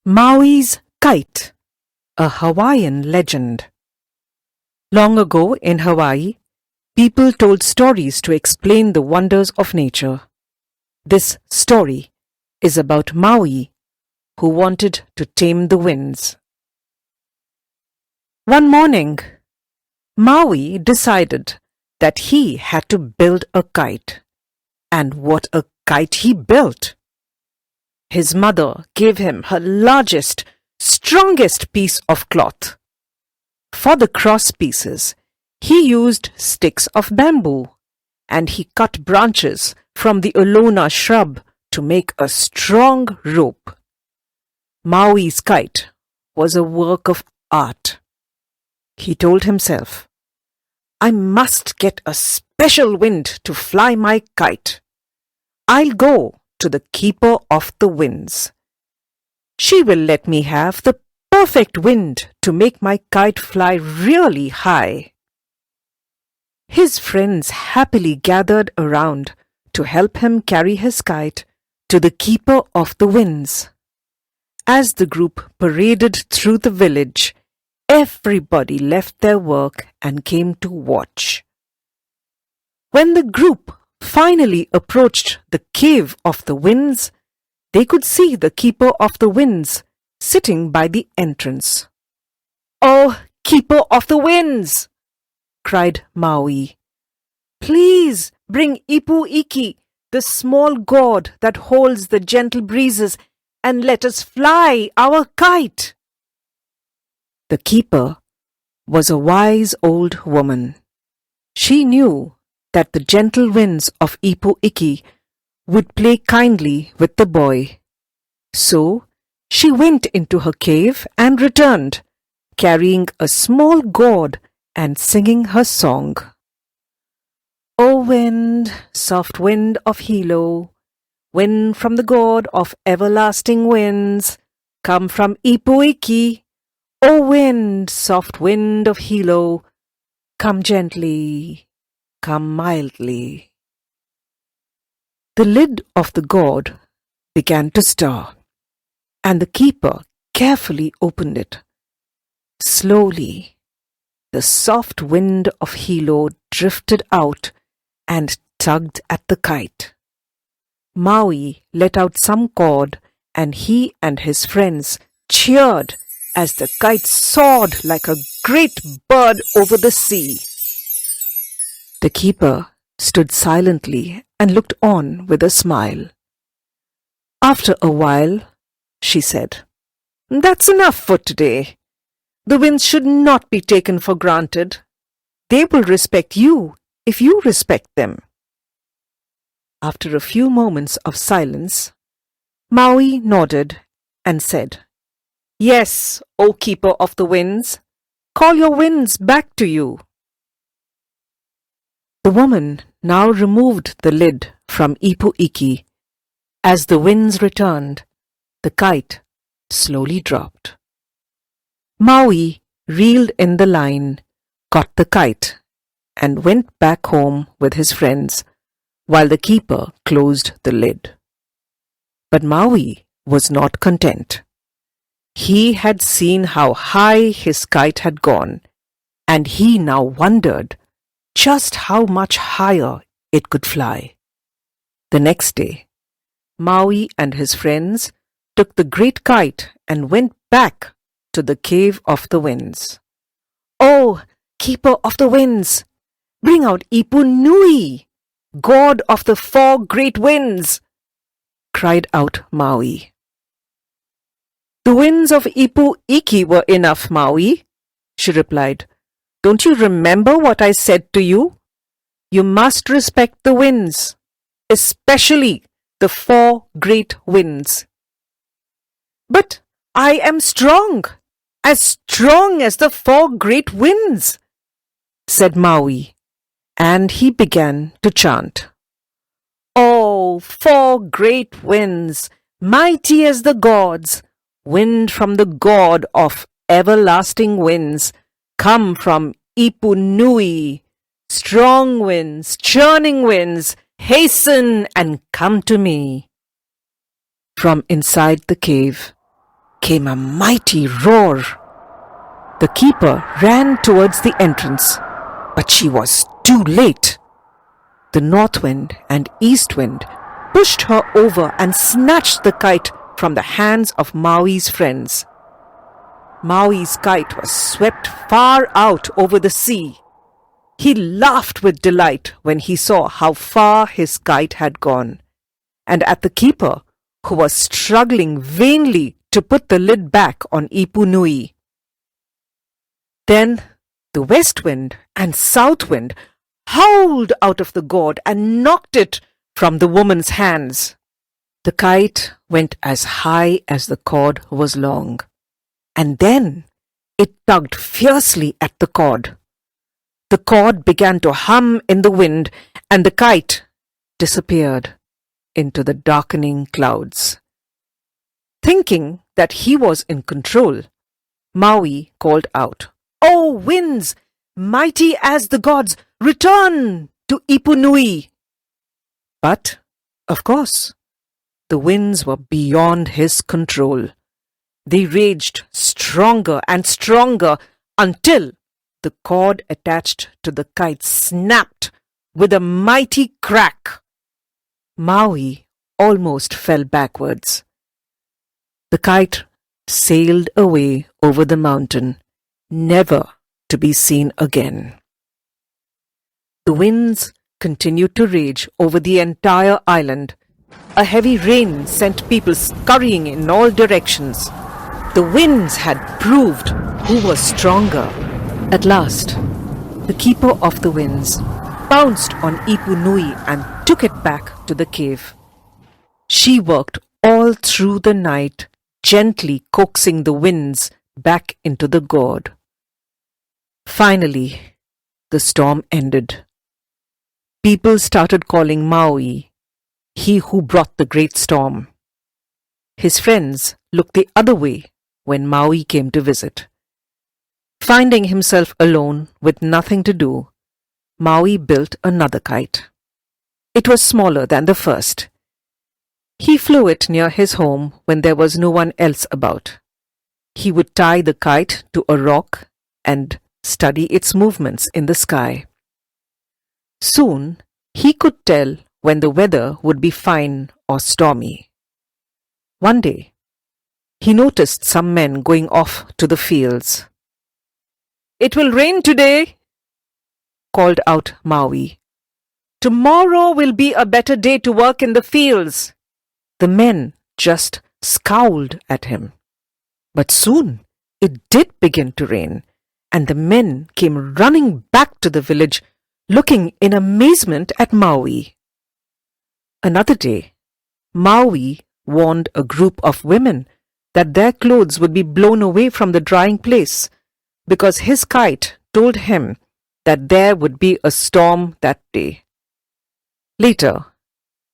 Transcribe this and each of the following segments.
Maui'S Kite, a Hawaiian legend. Long ago in Hawaii, people told stories to explain the wonders of nature. This story is about Maui, who wanted to tame the winds. One morning, Maui decided that he had to build a kite. And what a kite he built! His mother gave him her largest, strongest piece of cloth. For the cross pieces, he used sticks of bamboo, and he cut branches from the olona shrub to make a strong rope. Maui's kite was a work of art. He told himself, "I must get a special wind to fly my kite. I'll go to the keeper of the winds. She will let me have the perfect wind to make my kite fly really high." His friends happily gathered around to help him carry his kite to the keeper of the winds. As the group paraded through the village, everybody left their work and came to watch. When the group finally approached the cave of the winds, they could see the keeper of the winds sitting by the entrance. "Oh, keeper of the winds!" cried Maui. "Please bring Ipu Iki, the small god that holds the gentle breezes, and let us fly our kite." The keeper was a wise old woman. She knew that the gentle winds of Ipu Iki would play kindly with the boy. So she went into her cave and returned, carrying a small gourd and singing her song. "O wind, soft wind of Hilo, wind from the God of everlasting winds, come from Ipu Iki. O wind, soft wind of Hilo, come gently, come mildly." The lid of the gourd began to stir, and the keeper carefully opened it. Slowly, the soft wind of Hilo drifted out and tugged at the kite. Maui let out some cord, and he and his friends cheered as the kite soared like a great bird over the sea. The keeper stood silently and looked on with a smile. After a while, she said, "That's enough for today. The winds should not be taken for granted. They will respect you if you respect them." After a few moments of silence, Maui nodded and said, "Yes, O keeper of the winds, call your winds back to you." The woman now removed the lid from Ipu Iki. As the winds returned, the kite slowly dropped. Maui reeled in the line, caught the kite, and went back home with his friends, while the keeper closed the lid. But Maui was not content. He had seen how high his kite had gone, and he now wondered just how much higher it could fly. The next day, Maui and his friends took the great kite and went back to the cave of the winds. "Oh, keeper of the winds, bring out Ipu Nui, god of the 4 great winds!" cried out Maui. "The winds of Ipu Iki were enough, Maui," she replied. "Don't you remember what I said to you? You must respect the winds, especially the 4 great winds." "But I am strong as the 4 great winds," said Maui, and he began to chant. "Oh, 4 great winds, mighty as the gods, wind from the God of everlasting winds, come from Ipu Nui. Strong winds, churning winds, hasten and come to me." From inside the cave, came a mighty roar. The keeper ran towards the entrance, but she was too late. The north wind and east wind pushed her over and snatched the kite from the hands of Maui's friends. Maui's kite was swept far out over the sea. He laughed with delight when he saw how far his kite had gone, and at the keeper, who was struggling vainly to put the lid back on Ipu Nui. Then the west wind and south wind howled out of the gourd and knocked it from the woman's hands. The kite went as high as the cord was long, and then it tugged fiercely at the cord. The cord began to hum in the wind, and the kite disappeared into the darkening clouds. Thinking that he was in control, Maui called out, "O winds, mighty as the gods, return to Ipu Nui!" But, of course, the winds were beyond his control. They raged stronger and stronger until the cord attached to the kite snapped with a mighty crack. Maui almost fell backwards. The kite sailed away over the mountain, never to be seen again. The winds continued to rage over the entire island. A heavy rain sent people scurrying in all directions. The winds had proved who was stronger. At last, the keeper of the winds pounced on Ipu Nui and took it back to the cave. She worked all through the night, gently coaxing the winds back into the gourd. Finally, the storm ended. People started calling Maui, he who brought the great storm. His friends looked the other way when Maui came to visit. Finding himself alone with nothing to do, Maui built another kite. It was smaller than the first. He flew it near his home when there was no one else about. He would tie the kite to a rock and study its movements in the sky. Soon, he could tell when the weather would be fine or stormy. One day, he noticed some men going off to the fields. "It will rain today," called out Maui. "Tomorrow will be a better day to work in the fields." The men just scowled at him. But soon it did begin to rain, and the men came running back to the village, looking in amazement at Maui. Another day, Maui warned a group of women that their clothes would be blown away from the drying place because his kite told him that there would be a storm that day. Later,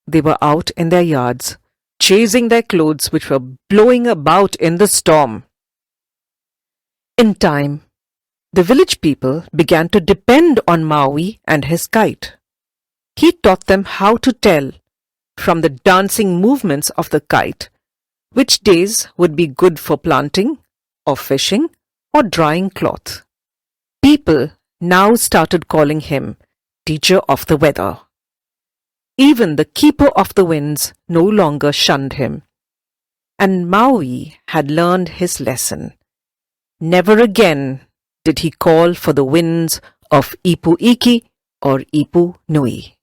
they were out in their yards, chasing their clothes which were blowing about in the storm. In time, the village people began to depend on Maui and his kite. He taught them how to tell, from the dancing movements of the kite, which days would be good for planting, or fishing, or drying cloth. People now started calling him Teacher of the Weather. Even the Keeper of the Winds no longer shunned him. And Maui had learned his lesson. Never again did he call for the winds of Ipu Iki or Ipu Nui.